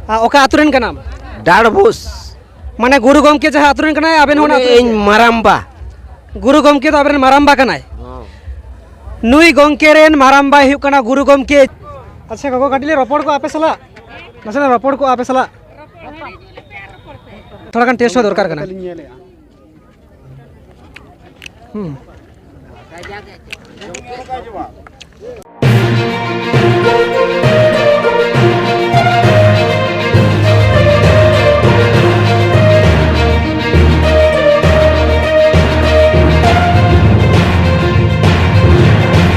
ओका आतुरेन का नाम डाड़बुस माने गुरु गमके जहाँ आतुरेन का नाम आबेन होना इन माराम्बा गुरु गमके तो आबेन माराम्बा का नाम नुई गमके रेन माराम्बा हुई कना गुरु गमके अच्छा गगो काटिले रपड़ को आपे सला नसे रपड़ को आपे सला थोड़ा कन टेस्ट हो दरकार कना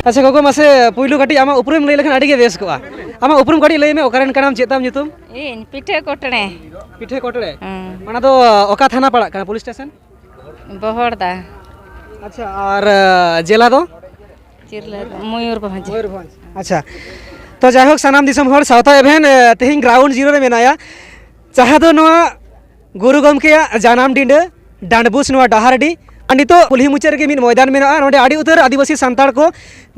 अच्छा गगो मासे पुइलु काटी आमा उपरुम लई लेखन आडी गे बेस कोआ आमा उपरुम काटी लई मे ओकारेन कानाम चेताम nyutum इन पिठे कोटणे पिठे कोटड़े माना तो ओका थाना पड़ा कना पुलिस स्टेशन बहड़दा अच्छा और जिला दो चिरला मयूरभंज अच्छा तो जाहोक सानाम दिसम हर सावता एभेन तेहिं ग्राउंड जीरो रे मेनाया जहाँ दो नोआ गुरु गमके जानाम डिंडे डांडबुस नोआ डाहारडी नितो कुल्ही मुचार के मिन मैदान में नोडे आडी उतर आदिवासी सांताड़ को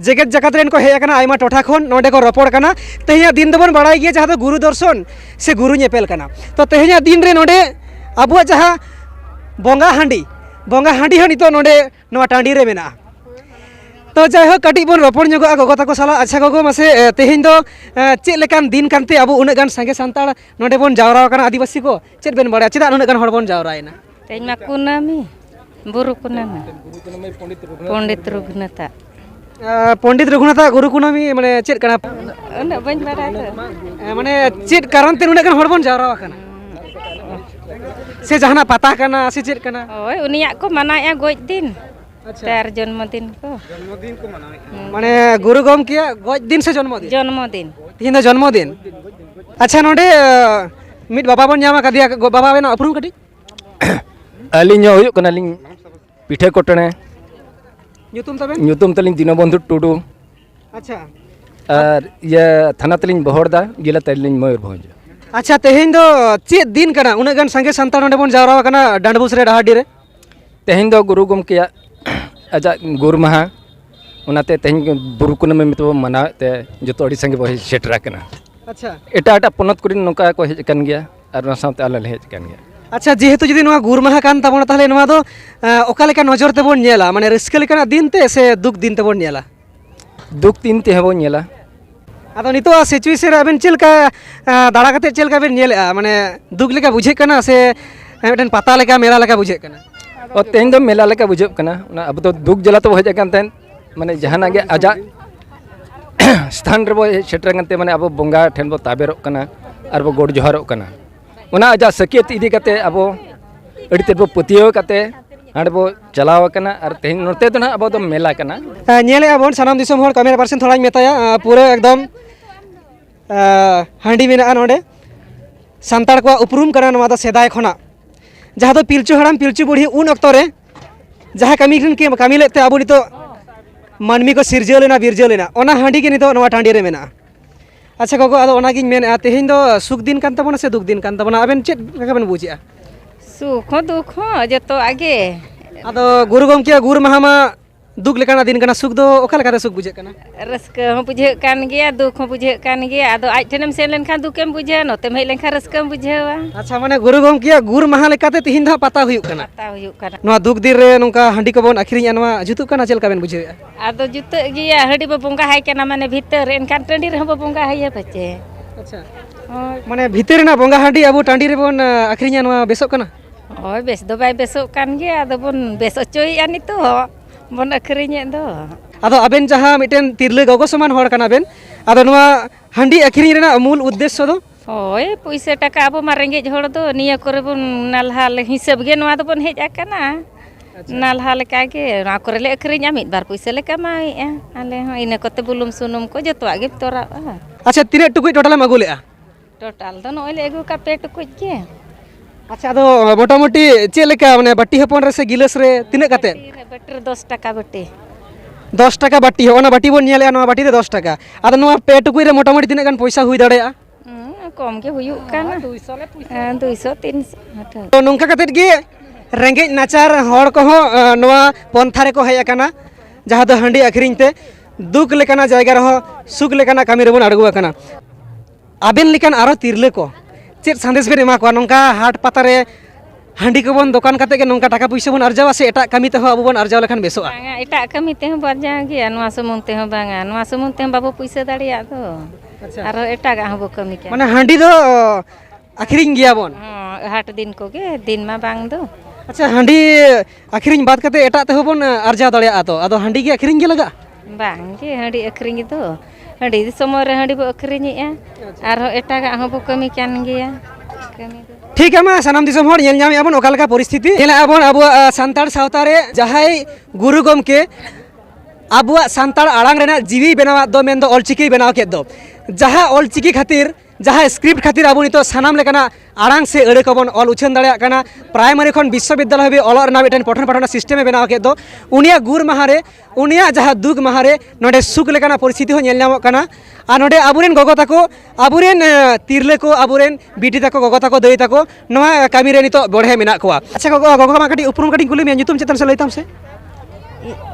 जेगेत जगत रेन को हेय कना आयमा टोठा खन नोडे को रपड़ कना तेहिया दिन दबन बड़ाई गया जहाँ दो गुरु दर्शन से गुरु नेपेल कना तो तेहिया दिन रे नोडे अबुआ जहाँ बोंगा हांडी हो नितो नोडे नोआ टांडी रे मेना तो जाहो कटी बन रपड़ नगो गगो ताको साला अच्छा गगो मासे तेहिन दो चेद लेकान दिन कानते अब उन्ना गान संगे सांताड़ नोडे बन जावरा कना आदिवासी को चेद बेन बड़ा चेदा उन्ना गान हड़ बन जावरायना तेज मा कुनामी बुरु कुनामी पंडित रघुनाथ गुरु कुनामी माने चेद कना उन्ना बन बड़ा तो माने चेद कारण ते उन्ना गान हड़ बन जावरा कना से जहाना पता कना से चेद कना ओय उनिया को मनाया गोज दिन तार जन्मदिन को माने गुरु गमके गोज दिन से जन्मदिन तीन जन्मदिन अच्छा नोडे मिट बाबा बन जामा कदिया बाबा बेना अपरूम कटी अलिंग हुई कना लिंग पिठे कोटणे nyutum तलिंग दीनबंधु टुडू अच्छा और ये थाना तलिंग बहड़दा जिला तलिंग मयूरभंज अच्छा तेहेन दो चेद दिन कना उन्ना गान संगे सांताड़ नोडे बन जावरा कना डांडबुस रे डाहाडी रे तेहेन दो गुरु गमके आजा गुरु महा उनाते तेहेन बुरु कुनामी मितो मनाते जतो अडी संगे बहे सेटरा कना अच्छा एटा एटा पनत कुरिन नोका को हेज कन गया और ना साथे आले हेज कन गया अच्छा जेहेतु जुदी नोआ गुरु माहा कान ताबोना ताहले नोआ दो ओका लेका नजर ते बन नेला माने रिस्क लेका दिन ते से दुख दिन ते बन नेला दुख दिन ते हेबो नेला आदो नितो सिचुएशन अबेन चेलका दाड़ा कते चेलका बेन नेला माने दुख लेका बुझे कना से मिटन पता लेका मेला लेका बुझे कना और तेन दो मेला लेका बुझे कना ना अब तो दुख जला तो हेज कान तेन माने जहाना गे आजा स्थान रे बो सेटर कानते माने अब बोंगा ठेन बो ताबेरो कना और बो गोड जोहारो कना उना आजा सकियत इदी कते अब अड़ी तेबो पतियो कते हांडे बो चलाव कना और तेन नोते तो ना अब तो मेला कना नेले आबोन सानाम दिसम हर कैमरा पर्सन थोड़ा मेताया पूरे एकदम हांडी मेना नोडे सांताड़ को उपरूम कना नोआ दा सेदाय खना जहाँ तो पिलचु हड़ाम पिलचु बुढ़ी उन अक्तो रे जहाँ कमी लेते अब नितो मानमी को सिरजो लेना बिरजो लेना ओना हांडी के नितो नोआ टांडी रे मेना अच्छा गगो आदो ओना गिन मेन तेहिन दो सुख दिन कान ताबोना से दुख दिन कान ताबोना आबेन चेद का बेन बुझिया सुख दुख जतो आगे आदो गुरु गमके गुरु महामा दुख लेकाना दिन कना सुख दो ओका लेका सुख बुझे कना रस्का हो बुझे कान गया दुख हो बुझे कान गया आदो आज ठेनम सेन लेनखान दुखेम बुझे नोतेम हेज लेनखान रस्काम बुझेवा अच्छा माने गुरु गमके गुरु महा लेकाते तेहिन दा पता हुयुक कना पता हुयुक कना नोआ दुख दिन रे नोंका हांडी को बोन आखिरिया नोआ जुतुक कना चेल का बेन बुझे आदो जुत गया हडी बो बोंगा हाय कना माने भीतर एनखान टंडी रे हो बोंगा हाय बचे अच्छा माने भीतर ना बोंगा हांडी अब टांडी रे बोन आखिरिया नोआ बेसो कना ओय बेस दो बाय बेसो कान गया आदो बोन बेस अचोई आनी तो बन अखरिnye दो आदो अबेन जहाँ मिटेन तिरले गगो समान हर कना बेन आदो नोआ हांडी आखिरिኝ रेना मूल उद्देश्य दो ओय पैसा टाका अब मा रेंगेज हड़ दो निया करे बन नालहाल हिसाब गे नोआ दो बन हेज आकना नालहाल का गे ना करे ले अखरिnya मिद बार पैसा ले कमाई आले हो इने कते बुलुम सुनुम को जतो आगे तोरा अच्छा तीने टुकुई टोटल में अगुले टोटल दो नोय ले अगु का पे टुकुई के अच्छा आदो मोटामुटी चेद लेका माने बाटी हपन रे से गिलास रे तिने काते बटर 10 टाका बटे 10 टाका बाटी हो ना बाटी बोन नेले नोआ बाटी रे 10 टाका आदो नोआ पे टुकुई रे मोटामुटी तिने गान पैसा हुई दाड़ेया कम के हुयुक काना 200 300 तो नोंका काते गे रेंगेज नाचार हड़ को नोआ पंथा रे को हेय आकना जहाँ दो हांडी आखिरिኝ ते दुख लेकाना जायगा रहो सुख लेकाना कामी रे बोन अड़गु आकना आबेन लेकान आरो तिरले को चेत संदेश बेन एमा कोआ नोंका हाट पातारे हांडी को बन दुकान करते के नोंका टाका पैसा बन अर्जावा से एटा कमी तेहो अबो बन अर्जाव लेखान बेसोआ बांगा एटा कमी तेहो बरजा गया नवा सुमुंग तेहो बांगा नवा सुमुंग तेहो बाबू पैसा दाड़िया तो आरो एटा गा हबो कमी के माने हांडी दो आखिरिंग गया बन हाट दिन को गे दिन मा बांग दो अच्छा हांडी आखिरिंग बात करते एटा तेहो बन अर्जा दाड़िया तो आदो हांडी के आखिरिंग गे लगा बांग गे हांडी अखरिंग दो हांडी समय रे हांडी बो अखरिंगेआ आरो एटा गा हबो कमी कान गया कमी दो ठीक है मा सनाम दिसम हर येल जाम एबन ओकालका परिस्थिति येला एबन अबो संतार सावता रे जहाय गुरु गमके अबो संतार आड़ांग रेना जीवी बनावा दो मेन दो ऑलचिकी बनाव के दो जहा ऑलचिकी खातिर जहा स्क्रिप्ट खातिर अबो नितो सनाम लेकाना आड़ांग से अड़े कबन ऑल उछन दाड़िया काना प्राइमरी खन विश्वविद्यालय भी ऑल रना मिटन पठन पाठन सिस्टम में बनाव के दो उनिया गुर महारे उनिया जहा दुग महारे नोडे सुख लेकाना परिस्थिति हो नेल नामो काना आ नोडे अबुरेन गोगो ताको अबुरेन तिरले को अबुरेन बिटी ताको गोगो ताको दई ताको नोआ कामी रे नितो बढे मेना कोआ अच्छा गोगो मा कटी उपरुम कटी कुली मे nyutum चेतन से लइताम से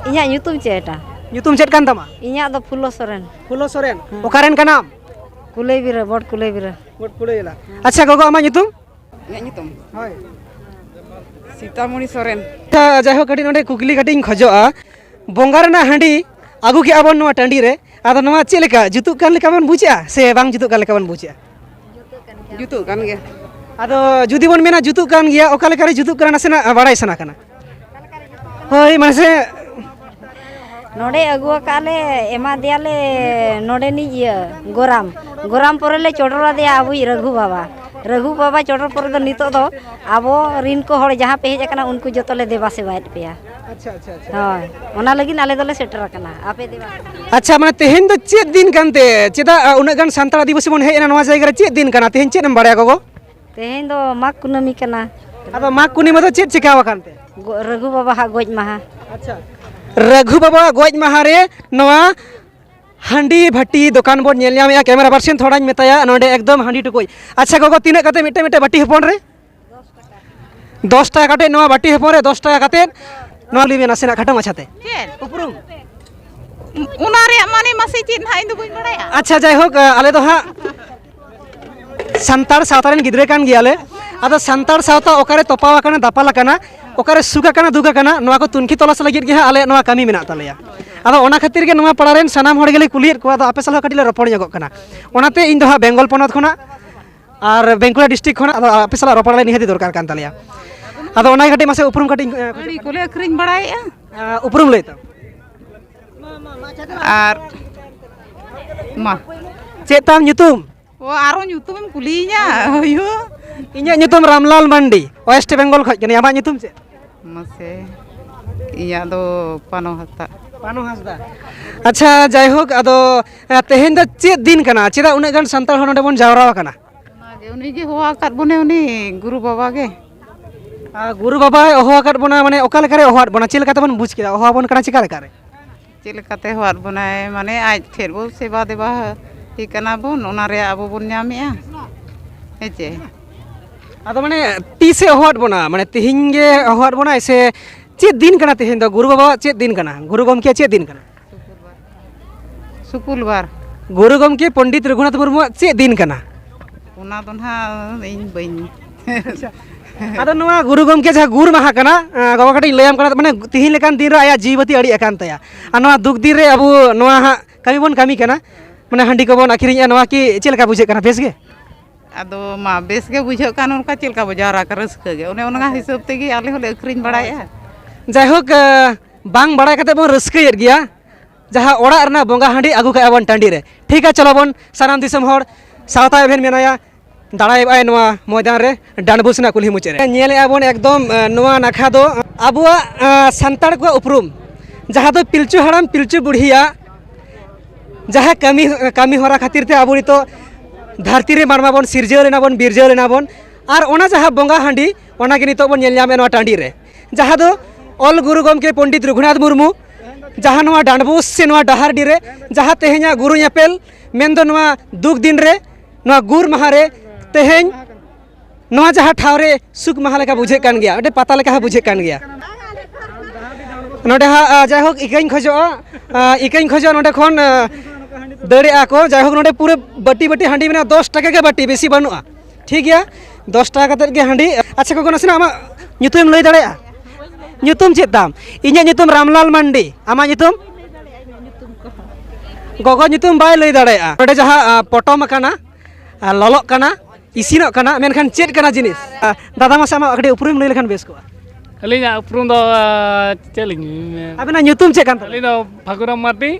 इया nyutum चेटा nyutum चेत कान तमा इया दो फुलो सोरेन ओकारेन का नाम कुले बिरा बड़ कुले बिरा बड कुलेला अच्छा गोगो आमा nyutum इया nyutum होय सीतामणि सोरेन ता जाहो कटी नोडे कुकली कटिंग खजोआ बोंगा रेना हांडी आगु के आबन नोआ टांडी रे आदो नोआ चेलेका जुतु कान लेका बन बुझा से बांग जुतु कान लेका बन बुझा जुतु कान गया आदो जुदी बन मेना जुतु कान गया ओका लेका रे जुतु कान नासेना बाड़ाय सना काना होय माने नोडे अगुआ काले एमा दियाले नोडे नि गोराम परेले चोडरा दिया अबु रघु बाबा चोडर पर दो नितो दो आबो रिन को हड़ जहां पे हेज कना उनको जतले देवा सेवायत पेया अच्छा अच्छा अच्छा होय ओना लगिन आले दोले सेटर कना आपे देवा अच्छा माने तेहेन दो चेत दिन कानते चेदा उना गान सांताल आदिवासी बन हेना नवा जायगा रे चेत दिन काना तेहेन चेत एम बाड़या गोगो तेहेन दो माग कुनमी कना आदो माग कुनिमा दो चेत चिकावा कानते रघु बाबा हा गोज महा अच्छा रघु बाबा गोज महा रे नवा हांडी भट्टी दुकान बोर्ड नेल नाम कैमरा पर्सन थोड़ा मेताया नोडे एकदम हांडी टुकोई अच्छा गोगो तीना कते मिटे मिटे बाटी हपन रे 10 टाका काटे नवा बाटी हपन रे 10 टाका काटे नवा लिबे नासेना खाटा माछाते चेन उपरुम उना रे माने मासे चेन हाय दो बई बड़ाया अच्छा जाय होक आले दो हा संतार सावता रेन गिद्रे कान गियाले आदो संतार सावता ओकारे तोपावा काना दापाला काना ओकारे सुगा काना दुगा काना नवा को तुनखी तलास लगित गे आले नवा कामी मेना तालेया आदो ओना खातिर गे नवा पड़ा रेन सनाम हड़ गेले कुलियत को आदो आपे साल कटिले रपड़ जगो काना ओनाते इन दो हा बेंगल पनत खना और बेंकुला डिस्ट्रिक्ट खना आदो आपे साल रपड़ निहाती दरकार कान तालेया आदो ओना कटी मासे उपरुम कटी गाड़ी कोले अखरिन बड़ाया उपरुम लेता आर मा चेताम nyutum ओ आरो nyutum कुलीnya होयो इन्या nyutum रामलाल मंडी वेस्ट बेंगल खज कनी आमा nyutum चे मासे इया दो पानो हता पानो हासदा अच्छा जाय होक आदो तेहेन द चेत दिन कना चेदा उना गान संताल हनडे बन जावरा कना नागे उनी गे होआ काट बने उनी गुरु बाबा गे गुरु बाबा ओहो काट बना माने ओका लेकारे ओहाट बना चेल काते बन बुझ केदा ओहा बन कना चिका लेकारे चेल काते होआट बनाए माने आज फेर बो सेवा देवा ठिकाना बन ओना रे आबो बन न्यामेआ हेचे आदो माने तीसे ओहाट बना माने तिहिं गे ओहाट बना ऐसे चेत दिन कना तेहेन द गुरु बाबा चेत दिन कना गुरु गमके चेत दिन कना शुक्रवार गुरु गमके पंडित रघुनाथ मुर्मू चेत दिन कना ओना दो ना इन बइन आदो नवा गुरु गमके जहा गुर महा कना गोबा कटी लयम कना माने तिहिं लेकान दिन रे आया जीवती अड़ी एकान तया आ नवा दुख दिन रे अबु नवा हा कमी बन कमी कना माने हांडी को बन आखिरिं नवा की चेलका बुझे कना बेस गे आदो मा बेस गे बुझो कान उनका चेलका बजारा कर रसका गे ओने ओनगा हिसाब तेगे आले होले अखरिन बड़ाया जायहोक बांग बड़ा कते बन रस्कयेर गिया जहा ओड़ा रना बोंगा हांडी आगु का बन टांडी रे ठीक है चलो बन सानाम दिसम हर सावता एभेन मेनाया दाड़ाय बाय नवा मैदान रे डांडबुसना कुल्ही मुचे रे नेले आबन एकदम नवा नाखा दो आबुआ संताड़ को उपरुम जहा दो पिलचु हराम पिलचु बुढ़िया जहा कमी होरा खातिर ते आबु नितो धरती रे मारमा बन सिरजल लेना बन बिरजल लेना बन और ओना जहा बोंगा हांडी ओना के नितो बन नेल न्यामे नवा टांडी रे जहा दो ऑल गुरु गमके पंडित रघुनाथ मुर्मू जहाँ नवा डांडबुस से नवा डहारडी रे जहाँ तेहेኛ गुरु ñepel मेन दो नवा दुख दिन रे नवा गुर महा रे तेहेñ नवा जहाँ ठाव रे सुख महा लेका बुझे कान गया अटे पता लेका बुझे कान गया नोडे हा जायहोक इकाइन खजो नोडे खन दड़े आको जायहोक नोडे पूरे बटी बटी हांडी मेना 10 टाका के बटी बेसी बनुआ ठीक गया 10 टाका कते गे हांडी अच्छा को नसेना आमा nyutum लई दाड़े nyutum चेत दाम इन्या nyutum रामलाल मंडी आमा nyutum gogo nyutum bai लई दाड़े नोडे जहां पटम काना ललक काना इसिनक काना मेनखान चेत काना जिनिस दादा मासे आमा कटे उपरुम लई लेखान बेस को अलिंग उपरुम दो चलिंग अबेना nyutum चेत कान अलिंग दो फागुराम मार्डी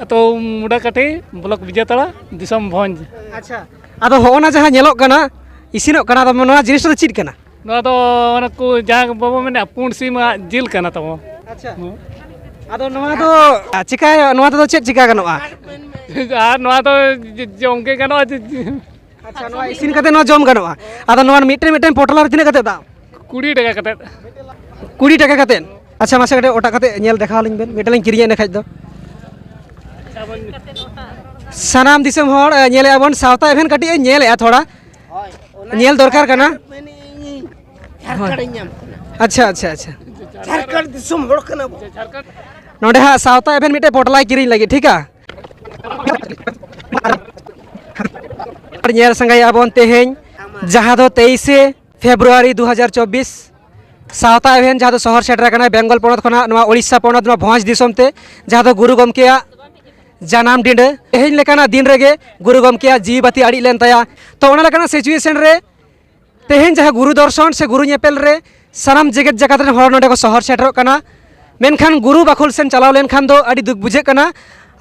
तो मुडा काटे ब्लॉक विजेताड़ा दिसम भंज अच्छा आदो होना जहां nyelok kana isinok kana तो नोआ जिनिस तो चेत काना नोआ तो ओना को जहां बाबा मेने पुंड सीमा जिल काना तो अच्छा आदो नोआ तो चिका नोआ तो चेत चिका गनोआ आर नोआ तो जोंगे कानो अच्छा नोआ इसिन कते नोआ जम गनोआ आदो नोआ मिटे मिटे पोटला रे तिना कते दाम 20 टाका कते 20 टाका कते अच्छा मासे कते ओटा कते नेल देखाव लिन बेन मिटे लिन किरिया ने खाज दो सानाम दिसम हर नेले आबन सावता एभेन कटी नेले थोड़ा नेल दरकार कना अच्छा अच्छा अच्छा झारखंड दिसम हर कना नोडे हा सावता एभेन मिटे पोटला किरिन लगी ठीक है नेल संगाई आबन तेहेन जहां दो 23 फेब्रुआरी 2024 सावता एभेन जहां दो शहर सेटर कना बेंगल पोनत खना नोआ ओडिशा पोनत नोआ भोज दिसम ते जहां दो गुरु गमकेया जानाम डिंडे तेहेन लेकाना दिन रेगे गुरु गमकेया जीव बाती आड़ी लेन ताया तो ओना लेकाना सिचुएशन रे तेहेन जहां गुरु दर्शन से गुरु नेपेल रे सानाम जेगेट जगत रे हर नोडे को शहर सेटर कना मेनखान गुरु बाखुल सेन चलाव लेन खान दो आड़ी दुख बुझे कना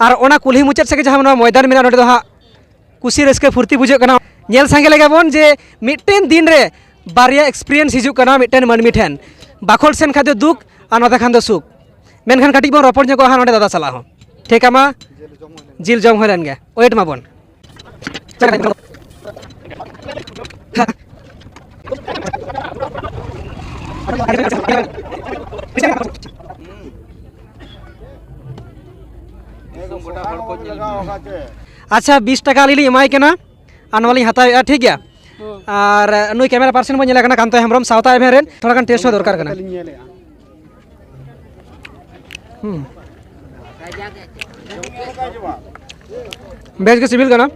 आर ओना कुल्ही मुचाद से जहां नोआ मैदान मेना नोडे दो हा कुसी रस्के फुर्ती बुझे कना नेल सांगे लेगा बोन जे मिटेन दिन रे बारिया एक्सपीरियंस हिजू कना मिटेन मानमी ठेन बाखुल सेन खादो दुख आ नोते खान दो सुख मेनखान काटी बोन रपड़ जको हा नोडे दादा सला हो ठीक है मा जिल जम होलन गे वेट मा बोन अच्छा 20 टाका ली एमाई केना आनवाली हताया ठीक गया और नुई कैमरा पर्सन बन नेला कना कांतो हेमरम सावता एभेन रेन थोड़ा गान टेस्ट दरकार कना बेस के सिविल कना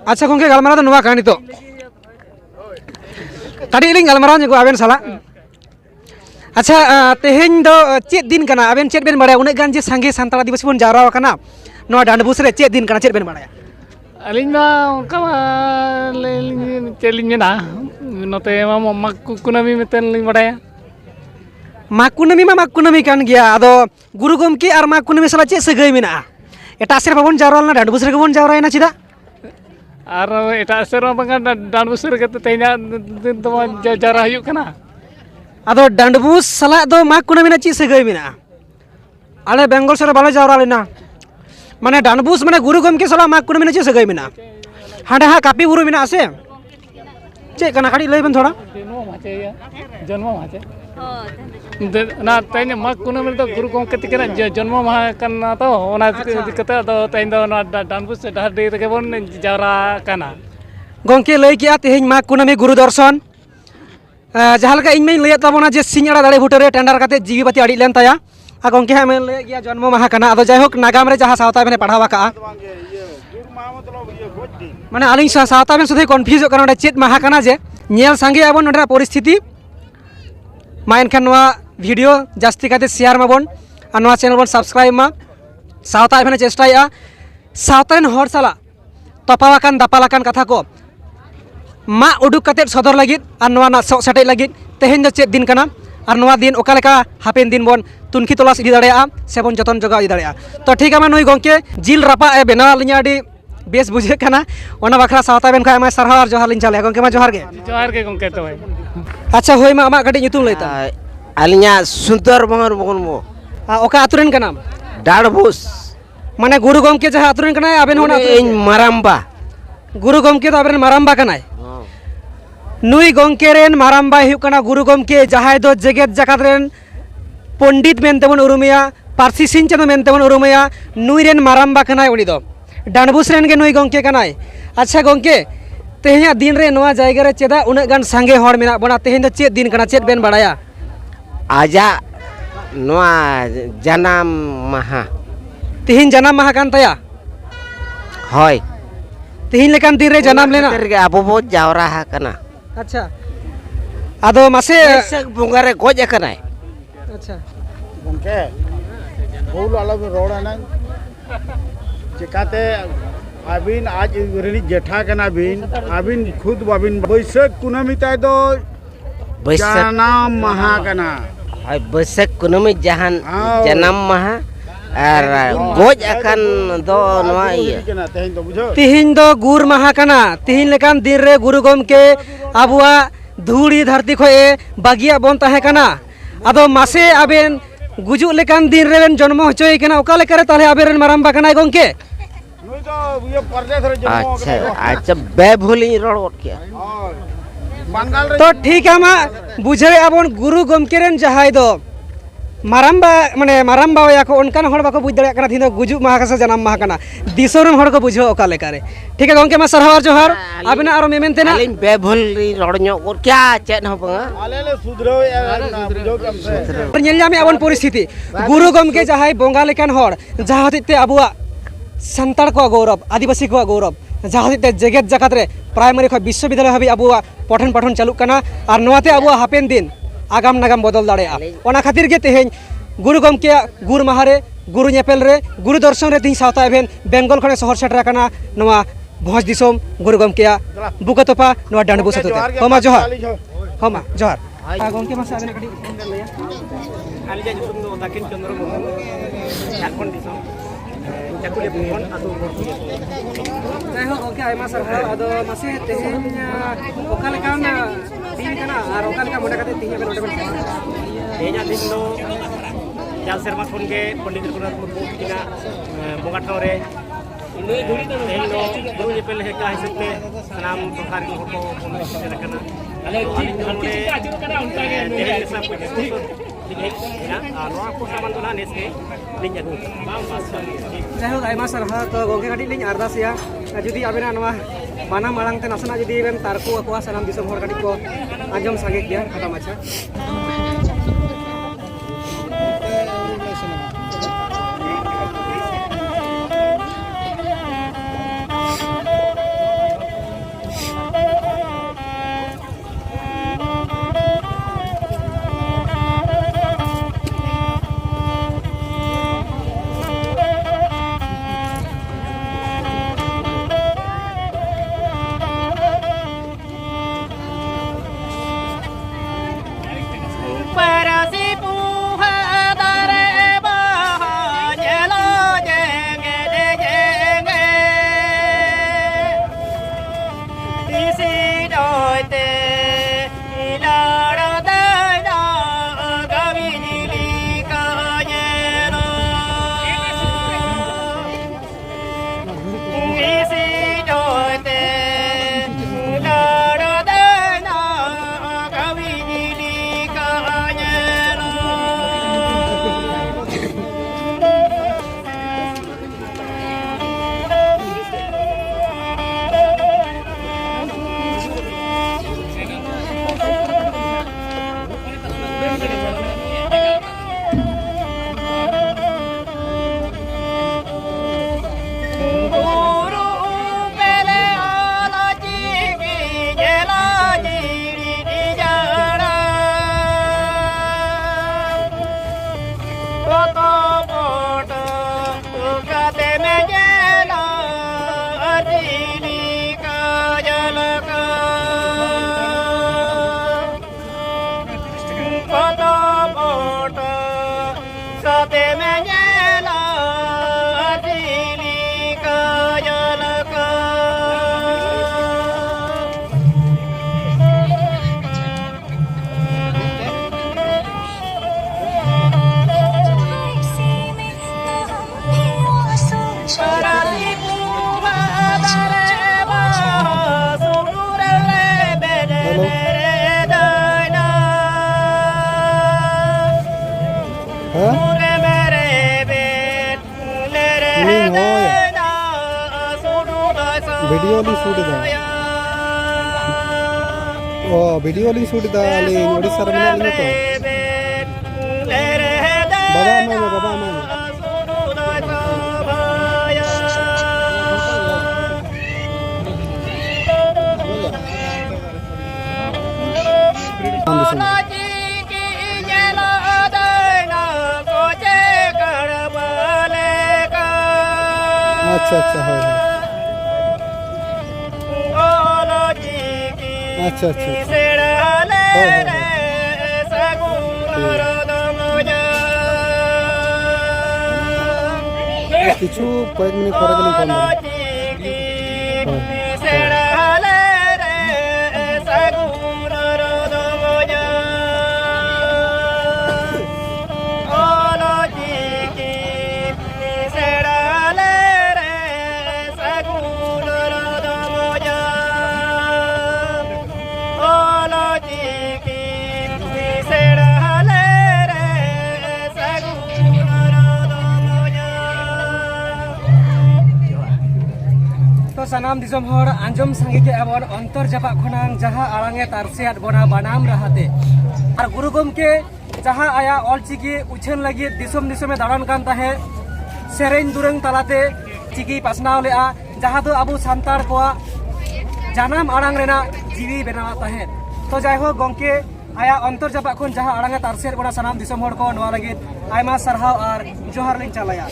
अच्छा गोंके गलमारा तो नुआ कहानी तो काटी लिंग गलमारा ने को आबेन साला अच्छा तेहेन दो चेत दिन कना आबेन चेत बेन बाड़ाया उने गान जे संगे सान्ताल दिवस बन जावरा कना नोआ डांडबुस रे चेत दिन कना चेत बेन बाड़ाया अलिंग मा उनका चलिंग ना नोते मा कुनामी मेतन लिंग बडाया माग कुनामी कान गया आदो गुरु गमके आर माग कुनामी साला चे सगै मेना एटा सेर बाबन जावरालना डांडबुस रे बन जावरायना चिदा आर एटा सेर बांगा डांडबुस रे कते तेना दिन तो जारा हुयु कना आदो डांडबुस साला दो माग कुनामी ना चे सगै मेना आले बेंगल सेर बाले जावरा लेना माने डांडबुस माने गुरु गमके साला माग कुनामी ना चे सगै मेना हांडे हा कापी गुरु मेना आसे चे कना खाड़ी लई बन थोड़ा जन्म माचे ना तेन माग कुनामी तो गुरु गमके तिकना जन्म माह कना तो ओना दिक्कत तो तेन दो डांडबुस डहार दे तके बन जावरा कना गमके लई किया तेहेन माग कुनामी गुरु दर्शन जहां लका इन में लई ताबोना जे सिंगड़ा दाड़े भुटरे टेंडर काते जीवी बाती आड़ी लेन ताया आ गमके हा में लई गया जन्म माह कना आदो जायहोक नागाम रे जहां सावता बने पढ़ावा का माने आलिंग सावता में सुधे कन्फ्यूज कना चेत माह कना जे नेल सांगे आबन नोडा परिस्थिति मा एनखान नोआ वीडियो जास्ती काते शेयर माबन आ नोआ चैनल बन सब्सक्राइब मा सावता एभेन चेष्टाया सावतान हर साला तपावाकान दापालाकान कथा को मा उडुक काते सदर लागिद आ नोआ ना सो सेटे लागिद तेहेन दो चेत दिन कना और नोआ दिन ओका लेका हापेन दिन बन तुनखी तलाश इदी दाड़ेया से बन जतन जगा इदी दाड़ेया तो ठीक है नुई गमके जिल रापा ए बेना लिया आडी बेस बुझे कना ओना बखरा सावता बेन खा मा सरहार और जोहार लिन चले गमके मा जोहार के गमके तो अच्छा होय मा आमा कटी nyutum लैता आलिया सुंदर बंगर बगन मो ओका आतुरेन का नाम डांडबुस माने गुरु गमके जहां आतुरेन कना आबेन होना इन माराम्बा गुरु गमके तो आबेन माराम्बा कनाय नुई गमके रेन माराम्बा हिउ कना गुरु गमके जहां दो जेगेत जकात रेन पंडित मेनते बन उरुमिया पारसी सिंह चंद मेनते बन उरुमिया नुई रेन माराम्बा कनाय उनी दो डांडबुस रेन के नुई गमके कनाय अच्छा गमके तेहेया दिन रे नोआ जायगा रे चेदा उना गान सांगे हर मेना बना तेहेन दो चेत दिन कना चेत बेन बाड़ाया आजा नोआ जनाम माहा तेहेन जनाम माहा कान ताया होय तिहिन लेकान दिन रे जन्म लेना खातिर के abo bo jawra hakana अच्छा आदो मासे Baisakh bunga re goj akanai अच्छा गमके बहुल अलग रोड़ा ना चिकाते अबिन आज रेनी जेठा कना बिन अबिन खुद बाबिन बैसाख कुनामी ताय दो Baisakh janam maha kana ay Baisakh kunami jahan Aw. janam maha ar goj akan do noa iya kana tehin do बुझो तिहिन दो गुर माहा कना तिहिन लेकान दिन रे गुरु गमके आबुआ धूड़ी धरती खोए बागिया बन ताहे कना आदो मासे आबेन गुजुक लेकान दिन रे बेन जन्म होचोय कना ओका लेकारे ताले आबेरन माराम्बा कनाय गंके नुई तो ये परदेश रे जन्म अच्छा अच्छा बेभुली रोड किया बंगाल रे तो ठीक है मा बुझे आबन गुरु गमके रेन जहाय दो माराम्बा माने माराम्बा या को उनकान हड़ बाको बुझ दड़िया कना थिन दो गुजुक माहा का से जन्म माहा कना दिसोरन हड़ को बुझो ओका लेकारे ठीक है गंके मा सरहार जोहार आबेना आरो मेमेनतेना alin बेभुली रोड ᱧᱚᱜ gor kya chet no banga आले ले सुधरो ना बुझो कम से ᱧᱮᱞ ᱧᱟᱢᱮ ᱟᱵᱚᱱ ᱯᱚᱨᱤᱥᱛᱷᱤᱛᱤ ᱜᱩᱨᱩ ᱜᱚᱢᱠᱮ ᱡᱟᱦᱟᱸᱭ ᱵᱚᱸᱜᱟ ᱞᱮᱠᱟᱱ ᱦᱚᱲ ᱡᱟᱦᱟᱸ ᱦᱚᱛᱮᱡ ᱛᱮ ᱟᱵᱚᱣᱟᱜ ᱥᱟᱱᱛᱟᱲ ᱠᱚᱣᱟᱜ ᱜᱚᱨᱚᱵ ᱟᱹᱫᱤᱵᱟᱹᱥᱤ ᱠᱚᱣᱟᱜ ᱜᱚᱨᱚᱵ ᱡᱟᱦᱟᱸ ᱦᱚᱛᱮᱡ ᱛᱮ ᱡᱮᱜᱮᱛ ᱡᱟᱠᱟᱛ ᱨᱮ ᱯᱨᱟᱭᱢᱟᱨᱤ ᱠᱷᱚᱱ ᱵᱤᱥᱥᱚᱵᱤᱫᱽᱫᱟᱞᱚᱭ ᱦᱟᱹᱵᱤᱡ ᱟᱵᱚᱣᱟᱜ ᱯᱚᱴᱷᱚᱱ ᱯᱟᱴᱷᱚᱱ ᱪᱟᱹᱞᱩᱜ ᱠᱟᱱᱟ ᱟᱨ ᱱᱚᱣᱟᱛᱮ ᱟᱵᱚᱣᱟᱜ ᱦᱟᱯᱮᱱ ᱫᱤᱱ ᱟᱜᱟᱢ ᱱᱟᱜᱟᱢ ᱵᱚᱫᱚᱞ ᱫᱟᱲᱮᱭᱟᱜᱼᱟ ᱚᱱᱟ ᱠᱷᱟᱹᱛᱤᱨ ᱜᱮ ᱛᱮᱦᱮᱧ ᱜᱩᱨᱩ ᱜᱚᱢᱠᱮᱭᱟᱜ ᱜᱩᱨ ᱢᱟᱦᱟ ᱨᱮ ᱜᱩᱨᱩ ᱧᱮᱯᱮᱞ ᱨᱮ ᱜᱩᱨᱩ ᱫᱚᱨশᱚᱱ ᱨᱮ ᱛᱮᱦᱮᱧ ᱥᱟᱶᱛᱟ ᱮᱵᱷᱮᱱ ᱵᱮᱝᱜᱚᱞ ᱠᱷᱚᱱ ᱥᱚᱦᱚᱨ ᱥᱮᱴᱮᱨ ᱟᱠᱟᱱᱟ ᱱᱚᱣᱟ ᱵᱷᱚᱸᱡᱽ ᱫᱤᱥᱚᱢ ᱜᱩᱨᱩ ᱜᱚᱢᱠᱮᱭᱟᱜ ᱵᱩᱠᱟᱹ ᱛᱚᱯᱟ ᱱᱚᱣᱟ ᱰᱟᱸᱰᱵᱩᱥ ᱟᱹᱛᱩ ᱛᱮ ᱦᱚᱸᱢᱟ ᱡᱚᱦᱟᱨ ᱦᱚᱸᱢᱟ ᱡᱚᱦᱟᱨ ᱜᱚᱢᱠᱮ ᱢᱟᱥᱮ ᱟᱵᱮᱱ ᱠᱟᱹᱴᱤᱡ ᱞᱟᱹᱭᱟ ᱟᱹᱞᱤᱧᱟᱜ ᱧᱩᱛᱩᱢ ᱫᱚ ᱫᱟᱠᱤᱱ ᱪᱚᱱᱫᱨᱚ ᱢᱩᱨᱢᱩ ᱡᱷᱟᱲᱠᱷᱚᱸᱰ ᱫᱤᱥᱚᱢ ᱪᱟᱹᱠᱩᱞᱤᱭᱟᱹ ᱯᱚᱱᱚᱛ ᱟᱹᱛᱩ ᱡᱟᱭᱦᱳᱠ ᱜᱚᱢᱠᱮ ᱟᱭᱢᱟ ᱥᱟᱨᱦᱟᱣ ᱟᱫᱚ ᱢᱟᱥᱮ ᱛᱮᱦᱮᱧ ᱚᱠᱟ ᱞᱮᱠᱟᱱ ᱫᱤᱱ ᱠᱟᱱᱟ ᱟᱨ ᱚᱠᱟ ᱞᱮᱠᱟ ᱢᱚᱱᱮ ᱠᱟᱛᱮ ᱛᱮᱦᱮᱧ ᱟᱵᱮᱱ ᱱᱚᱰᱮ ᱵᱮᱱ ᱥᱮᱴᱮᱨ ᱟᱠᱟᱱᱟ ᱛᱮᱦᱮᱧᱟᱜ ᱫᱤᱱ ᱫᱚ ᱡᱟᱣ ᱥᱮᱨᱢᱟ ᱠᱷᱚᱱ ᱜᱮ ᱯᱚᱱᱰᱤᱛ ᱨᱚᱜᱷᱩᱱᱟᱛᱷ ᱢᱩᱨᱢᱩ ᱛᱟᱹᱠᱤᱱᱟᱜ ᱵᱚᱸᱜᱟ ᱴᱷᱟᱶ ᱨᱮ ᱛᱮᱦᱮᱧ ᱫᱚ ᱜᱩᱨᱩ ᱧᱮᱯᱮᱞ ᱦᱮᱠᱟ ᱦᱤᱥᱟᱹᱵ ᱛᱮ ᱥᱟᱱᱟᱢ ᱴᱚᱴᱷᱟ ᱨᱮᱱ ᱦᱚᱲ ᱠᱚ ᱥᱮᱴᱮᱨ ᱟᱠᱟᱱᱟ ᱟᱹᱞᱤᱧ ᱫᱚ ᱱᱚᱰᱮ ᱛᱮᱦᱮᱧ ᱢᱮᱥᱟ ᱯᱚᱭᱥᱟ ᱞᱤᱧ ᱦᱮᱡ ᱮᱱᱟ ᱟᱨ ᱱᱚᱣᱟ ᱠᱚ ᱥᱟᱢᱟᱱ ᱫᱚ ᱱᱟᱦᱟᱜ ᱱᱮᱥ ᱜᱮ ᱞᱤᱧ ᱟᱹᱜᱩ ᱟᱠᱟᱫᱟ ᱡᱟᱭᱦᱳᱠ ᱟᱭᱢᱟ ᱥᱟᱨᱦᱟᱣ ᱛᱚ ᱜᱚᱢᱠᱮ ᱠᱟᱹᱴᱤᱡ ᱞᱤᱧ ᱟᱨᱫᱟᱥᱮᱜᱼᱟ ᱡᱩᱫᱤ ᱟᱵᱮᱱᱟᱜ ᱱᱚᱣᱟ ᱵᱟᱱᱟᱢ ᱟᱲᱟᱝ ᱛᱮ ᱱᱟᱥᱮᱱᱟᱜ ᱡᱩᱫᱤ ᱵᱮᱱ ᱛᱟᱨᱠᱳ ᱟᱠᱚᱣᱟ ᱥᱟᱱᱟᱢ ᱫᱤᱥᱚᱢ ᱦᱚᱲ ᱠᱟᱹᱴᱤᱡ ᱠᱚ ᱟᱸᱡᱚᱢ ᱥᱟᱸᱜᱮ ᱠᱮᱭᱟ ᱠᱷᱟᱴᱟ ᱢᱟᱪᱷᱟ वीडियो ली शूट दा ओ वीडियो ली शूट दा ले ओडिसा रे मेना तो बाबा मैं अच्छा अच्छा হয় अच्छा अच्छा কিছু কয়েক মিনিট পরে গেলে ফোন सानाम दिसम हर आंजम संगे के अब अंतर जपा खनांग जहाँ आड़ांगे तारसेयात बोना बनाम रहते और गुरु गमके जहाँ आया ऑलचिकी उछन लगी दिसम दिसमे दाड़ान कान ताहे सेरेन दुरंग तलाते चिकी पासनाव लेआ जहाँ दो अबु सांतार कोआ जानाम आड़ांग रेना जीवी बनावा ताहे तो जाय हो गमके आया अंतर जपा खन जहाँ आड़ांगे तारसेयात बोना सानाम दिसम हर को नवा लगी आयमा सरहाव और जोहार लिंग चलाया